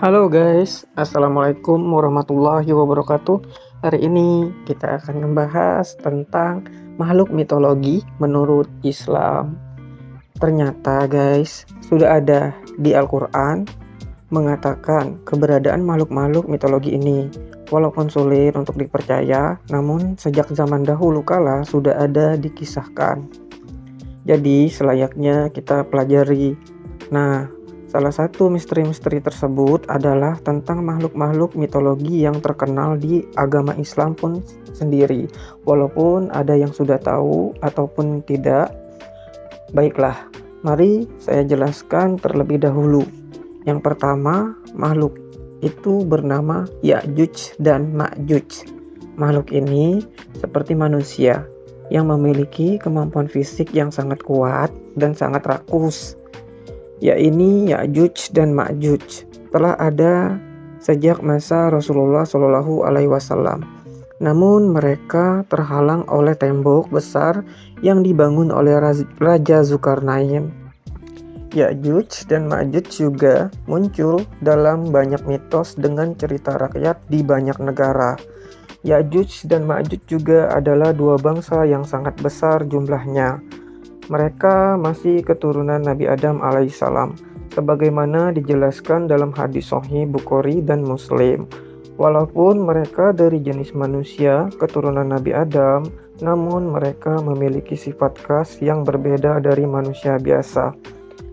Halo guys, Assalamualaikum warahmatullahi wabarakatuh. Hari ini kita akan membahas tentang makhluk mitologi menurut Islam. Ternyata guys, sudah ada di Al-Quran mengatakan keberadaan makhluk-makhluk mitologi ini. Walaupun sulit untuk dipercaya, namun sejak zaman dahulu kala sudah ada dikisahkan. Jadi selayaknya kita pelajari. Nah, salah satu misteri-misteri tersebut adalah tentang makhluk-makhluk mitologi yang terkenal di agama Islam pun sendiri. Walaupun ada yang sudah tahu ataupun tidak, baiklah, mari saya jelaskan terlebih dahulu. Yang pertama, makhluk itu bernama Ya'juj dan Ma'juj. Makhluk ini seperti manusia yang memiliki kemampuan fisik yang sangat kuat dan sangat rakus. Ya'juj dan Ma'juj telah ada sejak masa Rasulullah Shallallahu Alaihi Wasallam. Namun mereka terhalang oleh tembok besar yang dibangun oleh Raja Zulkarnain. Ya'juj dan Ma'juj juga muncul dalam banyak mitos dengan cerita rakyat di banyak negara. Ya'juj dan Ma'juj juga adalah dua bangsa yang sangat besar jumlahnya. Mereka masih keturunan Nabi Adam alaihissalam, sebagaimana dijelaskan dalam hadis Sahih Bukhari dan Muslim. Walaupun mereka dari jenis manusia, keturunan Nabi Adam, namun mereka memiliki sifat khas yang berbeda dari manusia biasa.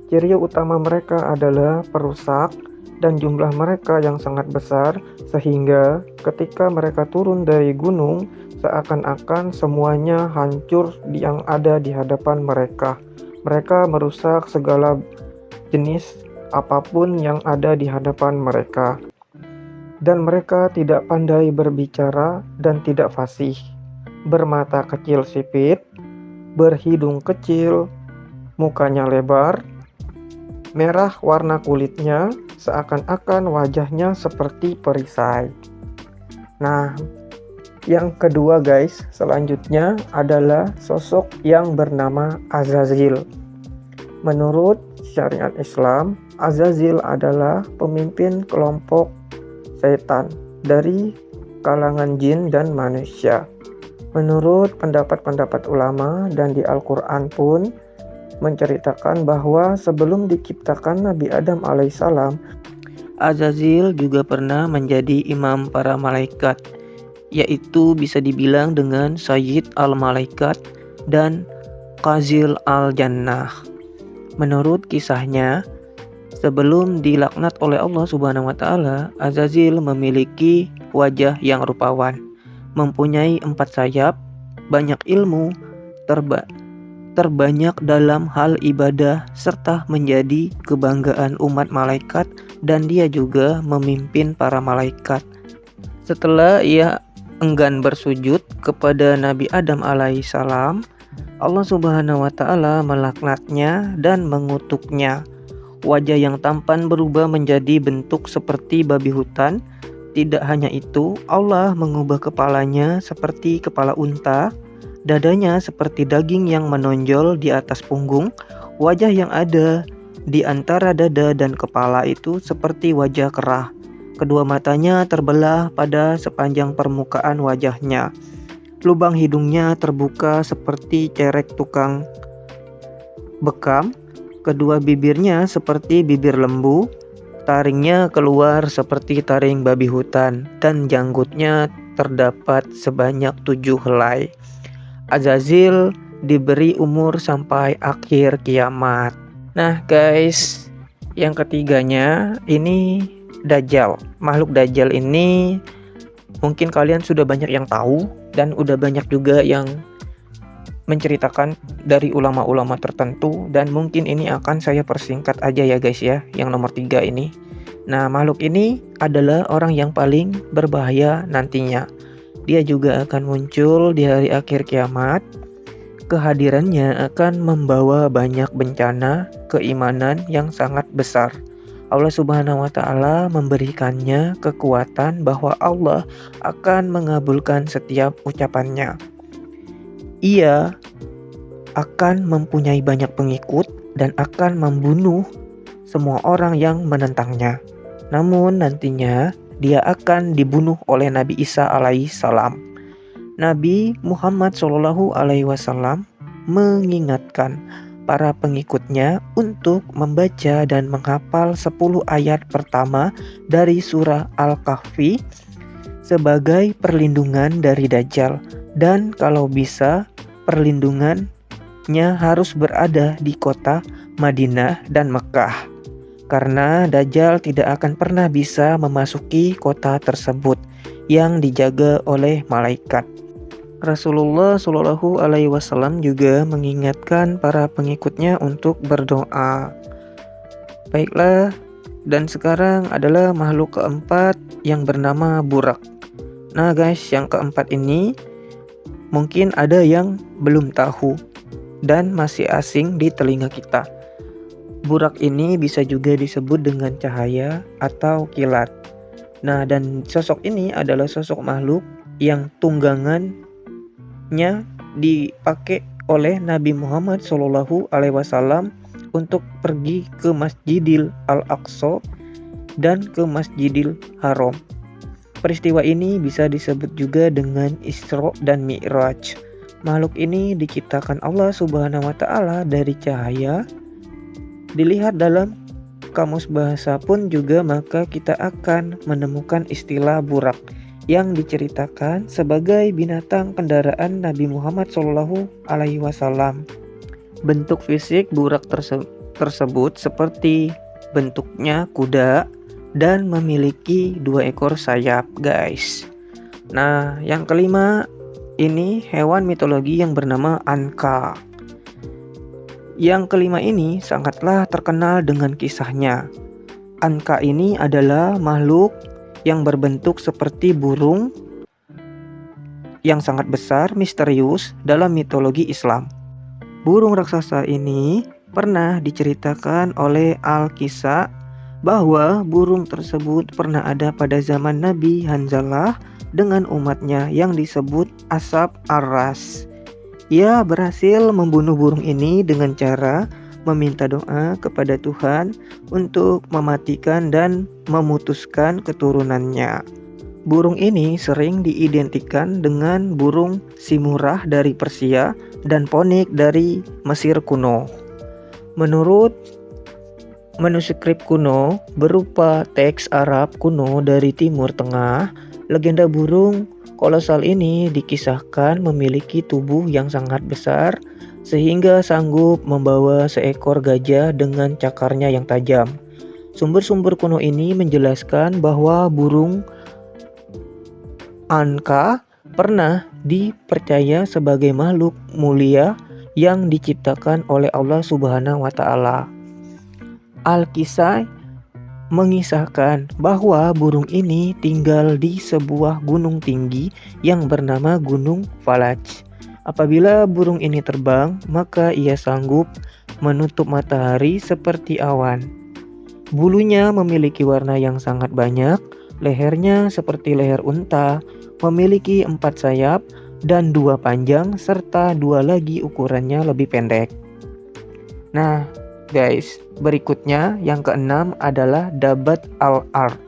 Ciri utama mereka adalah perusak, dan jumlah mereka yang sangat besar, sehingga ketika mereka turun dari gunung, seakan-akan semuanya hancur yang ada di hadapan mereka. Mereka merusak segala jenis apapun yang ada di hadapan mereka. Dan mereka tidak pandai berbicara dan tidak fasih. Bermata kecil sipit, berhidung kecil, mukanya lebar, merah warna kulitnya, seakan-akan wajahnya seperti perisai. Nah, yang kedua guys, selanjutnya adalah sosok yang bernama Azazil. Menurut syariat Islam, Azazil adalah pemimpin kelompok setan dari kalangan jin dan manusia. Menurut pendapat-pendapat ulama dan di Al-Quran pun menceritakan bahwa sebelum diciptakan Nabi Adam alaihissalam, Azazil juga pernah menjadi imam para malaikat, yaitu bisa dibilang dengan Sayyid al-Malaikat dan Qazil al-Jannah. Menurut kisahnya, sebelum dilaknat oleh Allah Subhanahu wa taala, Azazil memiliki wajah yang rupawan, mempunyai 4 sayap, banyak ilmu, terbanyak dalam hal ibadah, serta menjadi kebanggaan umat malaikat, dan dia juga memimpin para malaikat. Setelah ia enggan bersujud kepada Nabi Adam alaihissalam, Allah Subhanahu wa taala melaknatnya dan mengutuknya. Wajah yang tampan berubah menjadi bentuk seperti babi hutan. Tidak hanya itu, Allah mengubah kepalanya seperti kepala unta, dadanya seperti daging yang menonjol di atas punggung, wajah yang ada di antara dada dan kepala itu seperti wajah kerah. Kedua matanya terbelah pada sepanjang permukaan wajahnya. Lubang hidungnya terbuka seperti cerek tukang bekam. Kedua bibirnya seperti bibir lembu. Taringnya keluar seperti taring babi hutan, dan janggutnya terdapat sebanyak 7 helai. Azazil diberi umur sampai akhir kiamat. Nah guys, yang ketiganya ini Dajjal. Makhluk Dajjal ini mungkin kalian sudah banyak yang tahu, dan udah banyak juga yang menceritakan dari ulama-ulama tertentu, dan mungkin ini akan saya persingkat aja ya guys ya, yang nomor 3 ini. Nah, makhluk ini adalah orang yang paling berbahaya nantinya. Dia juga akan muncul di hari akhir kiamat. Kehadirannya akan membawa banyak bencana keimanan yang sangat besar. Allah Subhanahu wa taala memberikannya kekuatan bahwa Allah akan mengabulkan setiap ucapannya. Ia akan mempunyai banyak pengikut dan akan membunuh semua orang yang menentangnya. Namun nantinya dia akan dibunuh oleh Nabi Isa alaihissalam. Nabi Muhammad Shallallahu alaihi wasallam mengingatkan para pengikutnya untuk membaca dan menghafal 10 ayat pertama dari surah Al-Kahfi sebagai perlindungan dari Dajjal, dan kalau bisa perlindungannya harus berada di kota Madinah dan Mekah, karena Dajjal tidak akan pernah bisa memasuki kota tersebut yang dijaga oleh malaikat. Rasulullah Shallallahu alaihi wasallam juga mengingatkan para pengikutnya untuk berdoa. Baiklah, dan sekarang adalah makhluk keempat yang bernama Burak. Nah guys, yang keempat ini mungkin ada yang belum tahu dan masih asing di telinga kita. Burak ini bisa juga disebut dengan cahaya atau kilat. Nah, dan sosok ini adalah sosok makhluk yang tunggangannya dipakai oleh Nabi Muhammad Shallallahu alaihi wasallam untuk pergi ke Masjidil Al-Aqsa dan ke Masjidil Haram. Peristiwa ini bisa disebut juga dengan Isra dan Mi'raj. Makhluk ini diciptakan Allah Subhanahu wa taala dari cahaya. Dilihat dalam kamus bahasa pun juga, maka kita akan menemukan istilah burak yang diceritakan sebagai binatang kendaraan Nabi Muhammad Shallallahu alaihi wasallam. Bentuk fisik burak tersebut seperti bentuknya kuda dan memiliki 2 ekor sayap, guys. Nah, yang kelima ini hewan mitologi yang bernama Anka. Yang kelima ini sangatlah terkenal dengan kisahnya. Anka ini adalah makhluk yang berbentuk seperti burung yang sangat besar, misterius dalam mitologi Islam. Burung raksasa ini pernah diceritakan oleh Al-Kisah bahwa burung tersebut pernah ada pada zaman Nabi Hanzalah dengan umatnya yang disebut Ashab Ar-Ras. Ia berhasil membunuh burung ini dengan cara meminta doa kepada Tuhan untuk mematikan dan memutuskan keturunannya. Burung ini sering diidentikan dengan burung Simurah dari Persia dan Ponik dari Mesir kuno. Menurut manuskrip kuno berupa teks Arab kuno dari Timur Tengah, legenda burung kolosal ini dikisahkan memiliki tubuh yang sangat besar sehingga sanggup membawa seekor gajah dengan cakarnya yang tajam. Sumber-sumber kuno ini menjelaskan bahwa burung Anka pernah dipercaya sebagai makhluk mulia yang diciptakan oleh Allah Subhanahu wa taala. Al-Kisah mengisahkan bahwa burung ini tinggal di sebuah gunung tinggi yang bernama Gunung Falaj. Apabila burung ini terbang, maka ia sanggup menutup matahari seperti awan. Bulunya memiliki warna yang sangat banyak, lehernya seperti leher unta, memiliki 4 sayap dan 2 panjang serta 2 lagi ukurannya lebih pendek. Nah, guys, berikutnya yang keenam adalah Dabat al-Ard.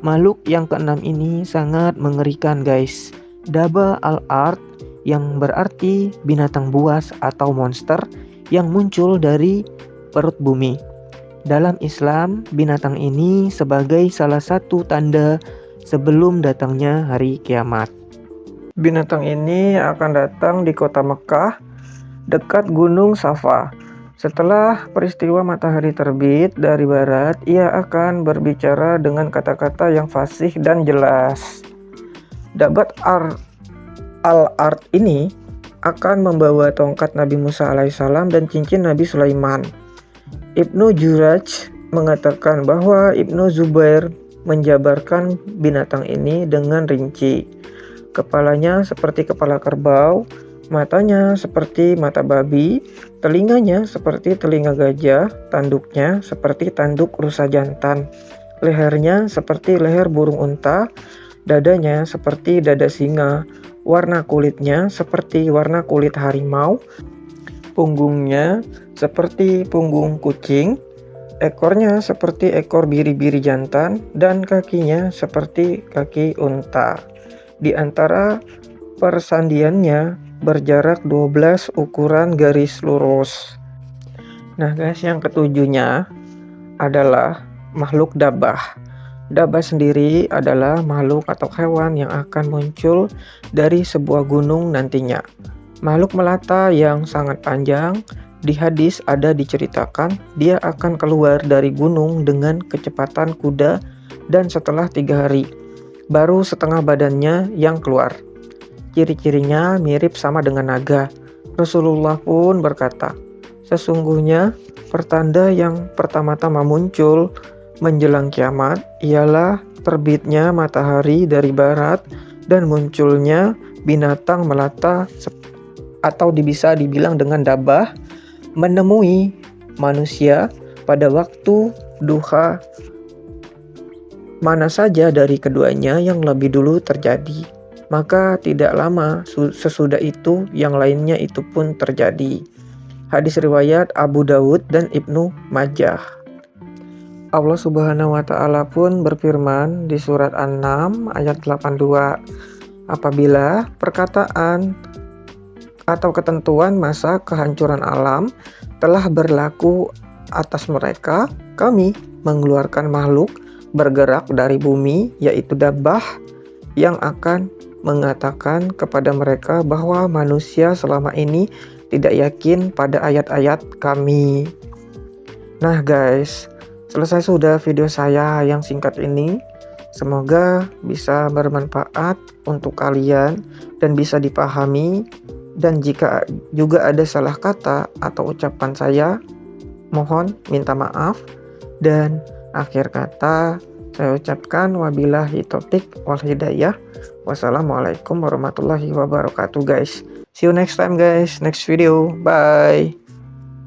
Makhluk yang keenam ini sangat mengerikan, guys. Daba al-Ard yang berarti binatang buas atau monster yang muncul dari perut bumi. Dalam Islam, binatang ini sebagai salah satu tanda sebelum datangnya hari kiamat. Binatang ini akan datang di kota Mekah dekat Gunung Safa. Setelah peristiwa matahari terbit dari barat, ia akan berbicara dengan kata-kata yang fasih dan jelas. Dabat al-Ard ini akan membawa tongkat Nabi Musa alaihissalam dan cincin Nabi Sulaiman. Ibnu Juraj mengatakan bahwa Ibnu Zubair menjabarkan binatang ini dengan rinci. Kepalanya seperti kepala kerbau, matanya seperti mata babi, telinganya seperti telinga gajah, tanduknya seperti tanduk rusa jantan, lehernya seperti leher burung unta, dadanya seperti dada singa, warna kulitnya seperti warna kulit harimau, punggungnya seperti punggung kucing, Ekornya seperti ekor biri-biri jantan dan kakinya seperti kaki unta. Di antara persandiannya berjarak 12 ukuran garis lurus. Nah guys, yang ketujuhnya adalah makhluk dabah. Dabah sendiri adalah makhluk atau hewan yang akan muncul dari sebuah gunung nantinya. Makhluk melata yang sangat panjang. Di hadis ada diceritakan dia akan keluar dari gunung dengan kecepatan kuda dan setelah 3 hari baru setengah badannya yang keluar. Ciri-cirinya mirip sama dengan naga. Rasulullah pun berkata, sesungguhnya pertanda yang pertama-tama muncul menjelang kiamat ialah terbitnya matahari dari barat dan munculnya binatang melata atau bisa dibilang dengan dabah menemui manusia pada waktu duha, mana saja dari keduanya yang lebih dulu terjadi. Maka tidak lama sesudah itu yang lainnya itu pun terjadi. Hadis riwayat Abu Dawud dan Ibnu Majah. Allah Subhanahu wa Ta'ala pun berfirman di surat An-Naml ayat 82, apabila perkataan atau ketentuan masa kehancuran alam telah berlaku atas mereka, kami mengeluarkan makhluk bergerak dari bumi, yaitu dabah, yang akan mengatakan kepada mereka bahwa manusia selama ini tidak yakin pada ayat-ayat kami. Nah guys, selesai sudah video saya yang singkat ini. Semoga bisa bermanfaat untuk kalian dan bisa dipahami. Dan jika juga ada salah kata atau ucapan saya, mohon minta maaf. Dan akhir kata saya ucapkan wabillahi taufiq wal hidayah. Wassalamualaikum warahmatullahi wabarakatuh guys. See you next time guys, next video. Bye.